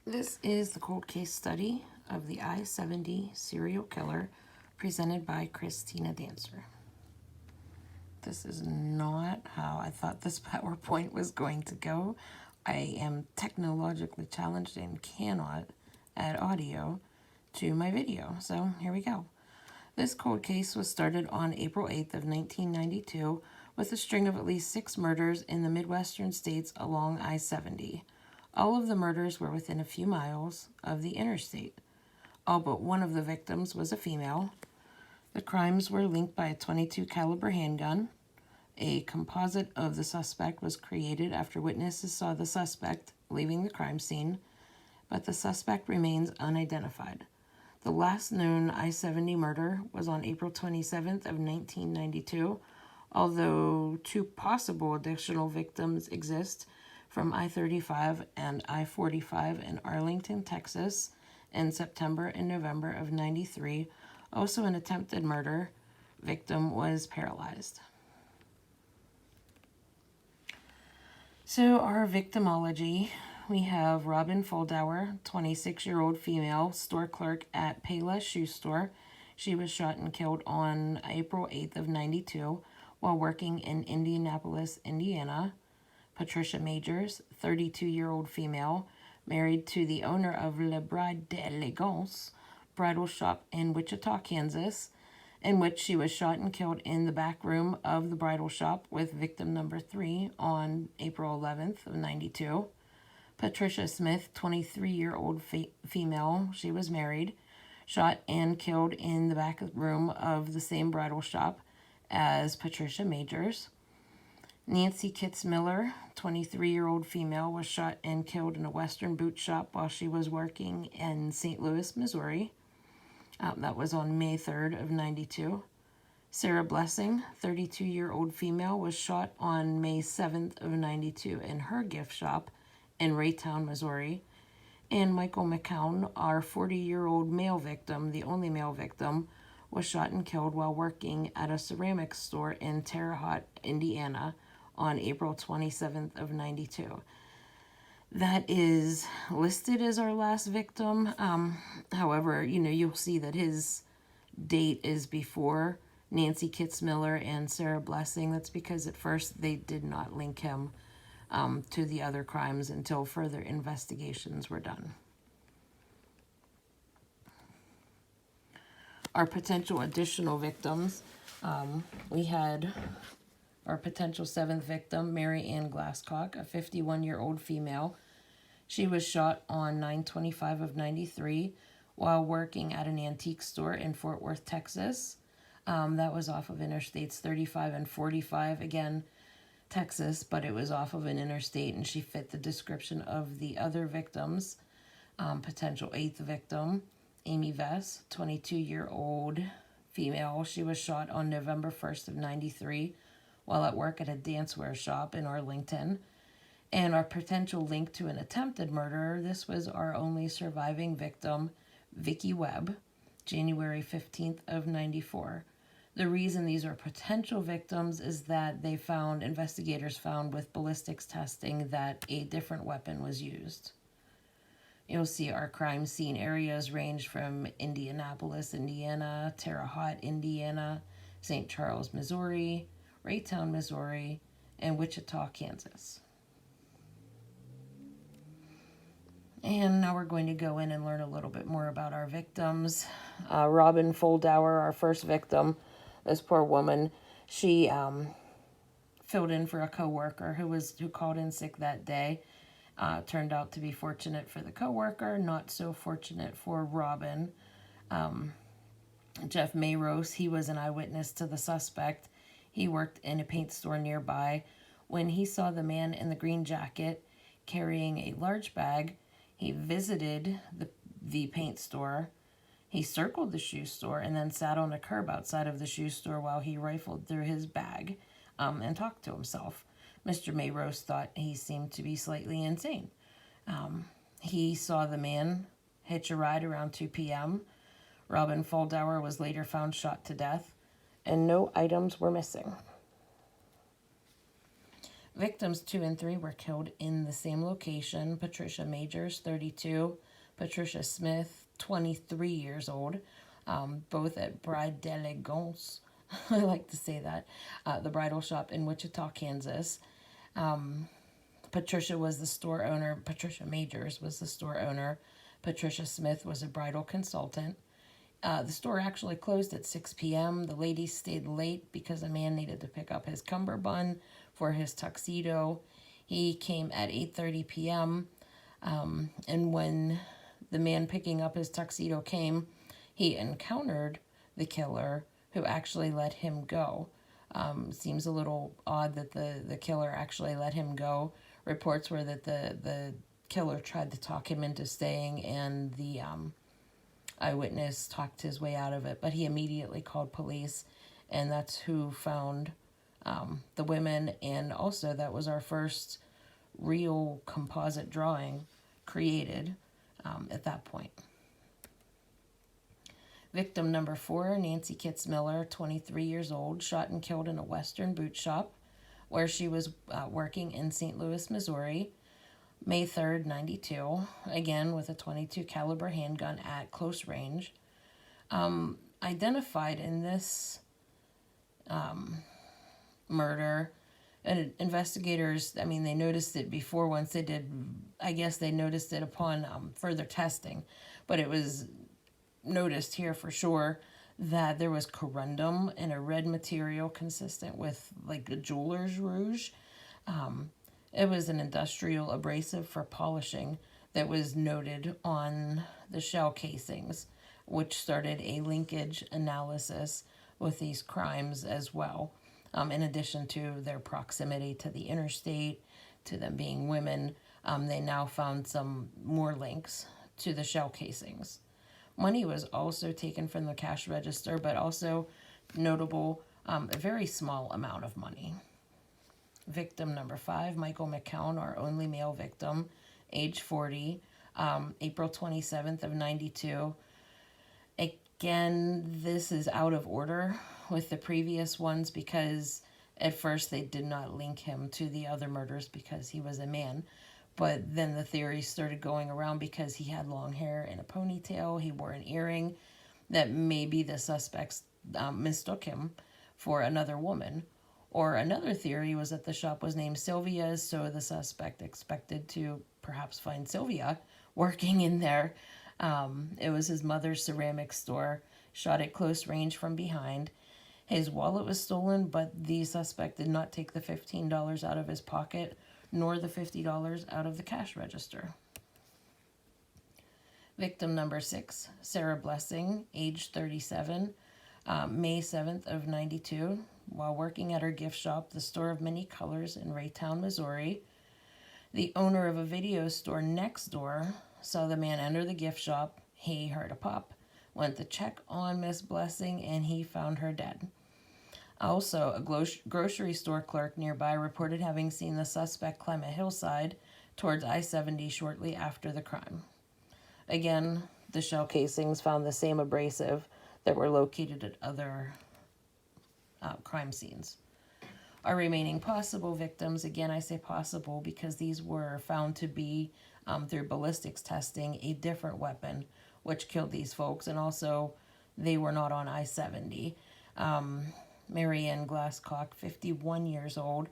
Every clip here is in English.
This is the cold case study of the I-70 serial killer presented by Christina Dancer. This is not how I thought this PowerPoint was going to go. I am technologically challenged and cannot add audio to my video. So here we go. This cold case was started on April 8th of 1992 with a string of at least 6 murders in the Midwestern states along I-70. All of the murders were within a few miles of the interstate. All but one of the victims was a female. The crimes were linked by a .22 caliber handgun. A composite of the suspect was created after witnesses saw the suspect leaving the crime scene, but the suspect remains unidentified. The last known I-70 murder was on April 27th of 1992, although 2 possible additional victims exist from I-35 and I-45 in Arlington, Texas in September and November of 93. Also an attempted murder. Victim was paralyzed. So our victimology, we have Robin Foldauer, 26-year-old female, store clerk at Payless Shoe Store. She was shot and killed on April 8th of 92 while working in Indianapolis, Indiana. Patricia Majors, 32-year-old female, married to the owner of Le Bride d'Elegance bridal shop in Wichita, Kansas, in which she was shot and killed in the back room of the bridal shop with victim number 3 on April 11th of 92. Patricia Smith, 23-year-old female, she was married, shot and killed in the back room of the same bridal shop as Patricia Majors. Nancy Kitzmiller, 23-year-old female, was shot and killed in a Western boot shop while she was working in St. Louis, Missouri. That was on May 3rd of 92. Sarah Blessing, 32-year-old female, was shot on May 7th of 92 in her gift shop in Raytown, Missouri. And Michael McCown, our 40-year-old male victim, the only male victim, was shot and killed while working at a ceramics store in Terre Haute, Indiana, on April 27th of 92. That is listed as our last victim. However, you'll see that his date is before Nancy Kitzmiller and Sarah Blessing. That's because at first they did not link him to the other crimes until further investigations were done. Our potential additional victims, we had our potential 7th victim, Mary Ann Glasscock, a 51-year-old female. She was shot on 9/25 of 93 while working at an antique store in Fort Worth, Texas. That was off of Interstates 35 and 45, again, Texas, but it was off of an interstate, and she fit the description of the other victims. Potential 8th victim, Amy Vess, 22-year-old female. She was shot on November 1st of 93 while at work at a dancewear shop in Arlington. And our potential link to an attempted murder, this was our only surviving victim, Vicki Webb, January 15th of 94. The reason these are potential victims is that investigators found with ballistics testing that a different weapon was used. You'll see our crime scene areas range from Indianapolis, Indiana, Terre Haute, Indiana, St. Charles, Missouri, Raytown, Missouri, and Wichita, Kansas. And now we're going to go in and learn a little bit more about our victims. Robin Foldauer, our first victim, this poor woman, she filled in for a coworker who called in sick that day. Turned out to be fortunate for the coworker, not so fortunate for Robin. Jeff Mayrose, he was an eyewitness to the suspect. He worked in a paint store nearby. When he saw the man in the green jacket carrying a large bag, he visited the paint store. He circled the shoe store and then sat on a curb outside of the shoe store while he rifled through his bag and talked to himself. Mr. Mayrose thought he seemed to be slightly insane. He saw the man hitch a ride around 2 p.m. Robin Foldauer was later found shot to death, and no items were missing. Victims 2 and 3 were killed in the same location. Patricia Majors, 32, Patricia Smith, 23 years old, both at Bride d'Elegance. I like to say that. The bridal shop in Wichita, Kansas. Patricia was the store owner. Patricia Majors was the store owner. Patricia Smith was a bridal consultant. The store actually closed at 6 p.m. The ladies stayed late because a man needed to pick up his cummerbund for his tuxedo. He came at 8:30 p.m. And when the man picking up his tuxedo came, he encountered the killer, who actually let him go. Seems a little odd that the killer actually let him go. Reports were that the killer tried to talk him into staying, and the eyewitness talked his way out of it, but he immediately called police, and that's who found the women. And also, that was our first real composite drawing created at that point. Victim number 4, Nancy Kitzmiller, 23 years old, shot and killed in a Western boot shop where she was working in St. Louis, Missouri, May 3rd, 92, again with a .22 caliber handgun at close range. Identified in this murder, and investigators, I mean, they noticed it before once they did, I guess they noticed it upon further testing, but it was noticed here for sure that there was corundum in a red material consistent with like a jeweler's rouge. It was an industrial abrasive for polishing that was noted on the shell casings, which started a linkage analysis with these crimes as well, in addition to their proximity to the interstate, to them being women. They now found some more links to the shell casings. Money was also taken from the cash register, but also notable, a very small amount of money. Victim number 5, Michael McCown, our only male victim, age 40, April 27th of 92. Again, this is out of order with the previous ones because at first they did not link him to the other murders because he was a man. But then the theories started going around because he had long hair and a ponytail, he wore an earring, that maybe the suspects mistook him for another woman. Or another theory was that the shop was named Sylvia's, so the suspect expected to perhaps find Sylvia working in there. It was his mother's ceramic store, shot at close range from behind. His wallet was stolen, but the suspect did not take the $15 out of his pocket, nor the $50 out of the cash register. Victim number 6, Sarah Blessing, age 37, May 7th of 92, while working at her gift shop, the Store of Many Colors in Raytown, Missouri. The owner of a video store next door saw the man enter the gift shop. He heard a pop, went to check on Miss Blessing, and he found her dead. Also, a grocery store clerk nearby reported having seen the suspect climb a hillside towards I-70 shortly after the crime. Again, the shell casings found the same abrasive that were located at other crime scenes. Our remaining possible victims, again I say possible because these were found to be, through ballistics testing, a different weapon which killed these folks, and also they were not on I-70. Marianne Glasscock, 51 years old,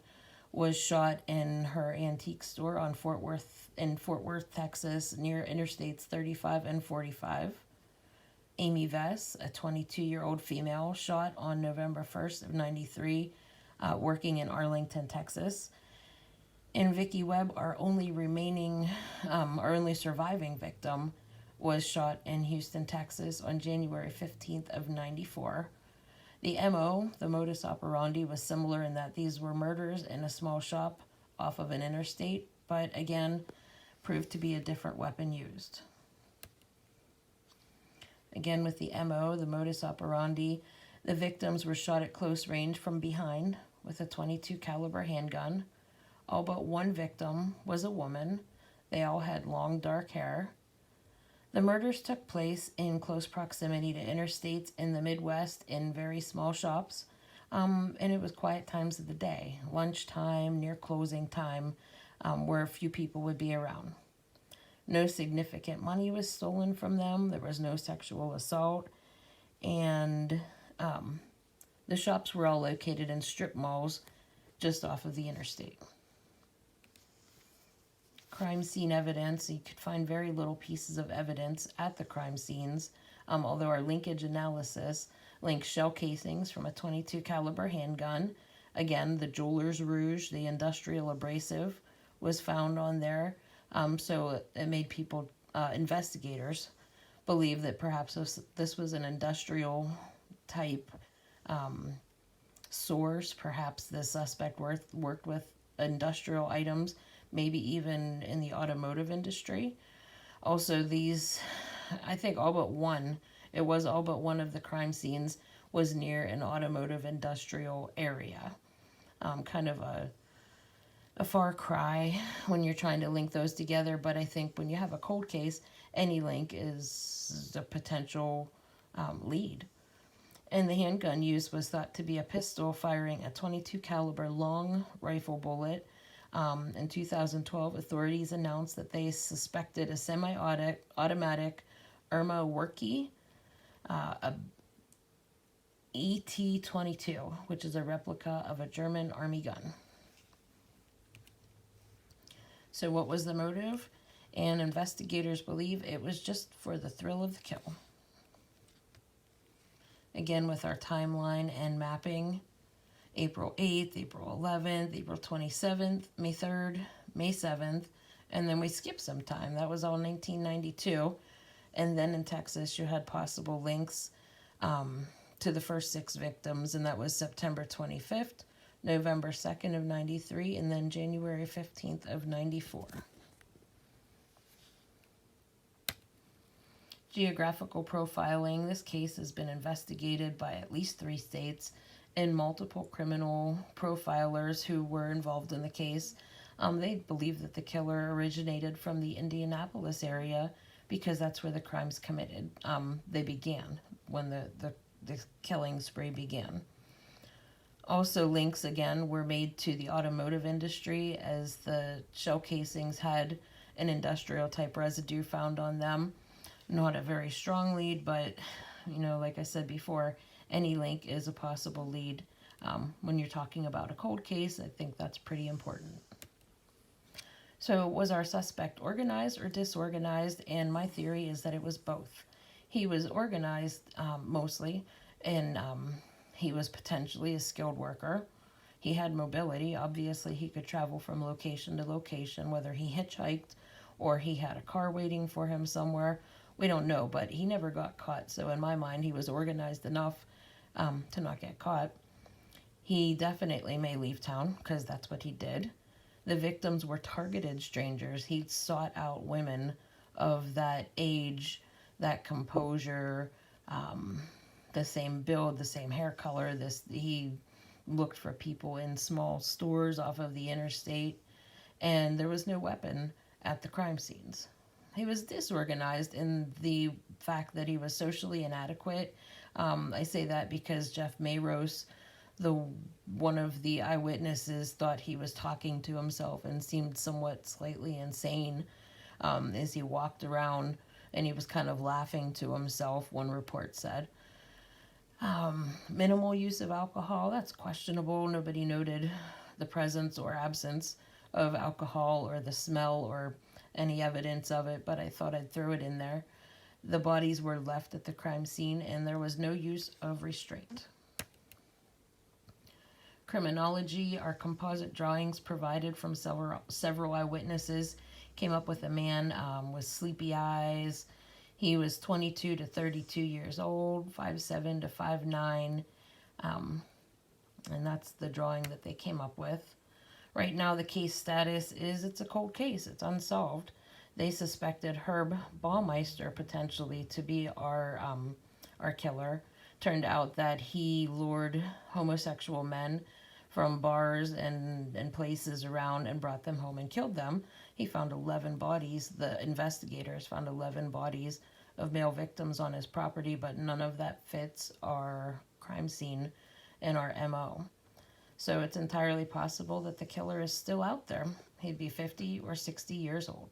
was shot in her antique store on Fort Worth, Texas, near Interstates 35 and 45. Amy Vess, a 22-year-old female, shot on November 1st of 93, working in Arlington, Texas. And Vicki Webb, our only surviving victim, was shot in Houston, Texas on January 15th of 94. The MO, the modus operandi, was similar in that these were murders in a small shop off of an interstate, but again, proved to be a different weapon used. Again, with the MO, the modus operandi, the victims were shot at close range from behind with a .22 caliber handgun. All but one victim was a woman. They all had long, dark hair. The murders took place in close proximity to interstates in the Midwest in very small shops. And it was quiet times of the day, lunchtime, near closing time, where a few people would be around. No significant money was stolen from them. There was no sexual assault. And the shops were all located in strip malls just off of the interstate. Crime scene evidence, you could find very little pieces of evidence at the crime scenes, although our linkage analysis links shell casings from a 22 caliber handgun. Again, the jeweler's rouge, the industrial abrasive, was found on there. So it made people, investigators, believe that perhaps this was an industrial type source. Perhaps the suspect worked with industrial items, maybe even in the automotive industry. Also, I think it was all but one of the crime scenes was near an automotive industrial area. Kind of a far cry when you're trying to link those together, but I think when you have a cold case, any link is a potential lead. And the handgun used was thought to be a pistol firing a 22 caliber long rifle bullet. In 2012, authorities announced that they suspected a semi-automatic Irma Werke, a ET-22, which is a replica of a German army gun. So what was the motive? And investigators believe it was just for the thrill of the kill. Again, with our timeline and mapping, April 8th, April 11th, April 27th, May 3rd, May 7th, and then we skipped some time. That was all 1992. And then in Texas, you had possible links to the first 6 victims, and that was September 25th, November 2nd of 93, and then January 15th of 94. Geographical profiling. This case has been investigated by at least 3 states and multiple criminal profilers who were involved in the case. They believe that the killer originated from the Indianapolis area because that's where the crimes committed. They began when the killing spree began. Also, links again were made to the automotive industry, as the shell casings had an industrial type residue found on them. Not a very strong lead, but like I said before, any link is a possible lead. When you're talking about a cold case, I think that's pretty important. So was our suspect organized or disorganized? And my theory is that it was both. He was organized mostly, and he was potentially a skilled worker. He had mobility. Obviously, he could travel from location to location, whether he hitchhiked or he had a car waiting for him somewhere. We don't know, but he never got caught. So in my mind, he was organized enough to not get caught. He definitely may leave town, because that's what he did. The victims were targeted strangers. He sought out women of that age, that composure, the same build, the same hair color. He looked for people in small stores off of the interstate, and there was no weapon at the crime scenes. He was disorganized in the fact that he was socially inadequate. I say that because Jeff Mayros, one of the eyewitnesses, thought he was talking to himself and seemed somewhat slightly insane as he walked around, and he was kind of laughing to himself, one report said. Minimal use of alcohol, that's questionable. Nobody noted the presence or absence of alcohol or the smell or any evidence of it, but I thought I'd throw it in there. The bodies were left at the crime scene, and there was no use of restraint. Criminology, our composite drawings provided from several eyewitnesses came up with a man with sleepy eyes. He was 22 to 32 years old, 5'7" to 5'9", and that's the drawing that they came up with. Right now, the case status is it's a cold case. It's unsolved. They suspected Herb Baumeister potentially to be our killer. Turned out that he lured homosexual men from bars and places around and brought them home and killed them. He found 11 bodies. The investigators found 11 bodies of male victims on his property, but none of that fits our crime scene in our MO. So it's entirely possible that the killer is still out there. He'd be 50 or 60 years old.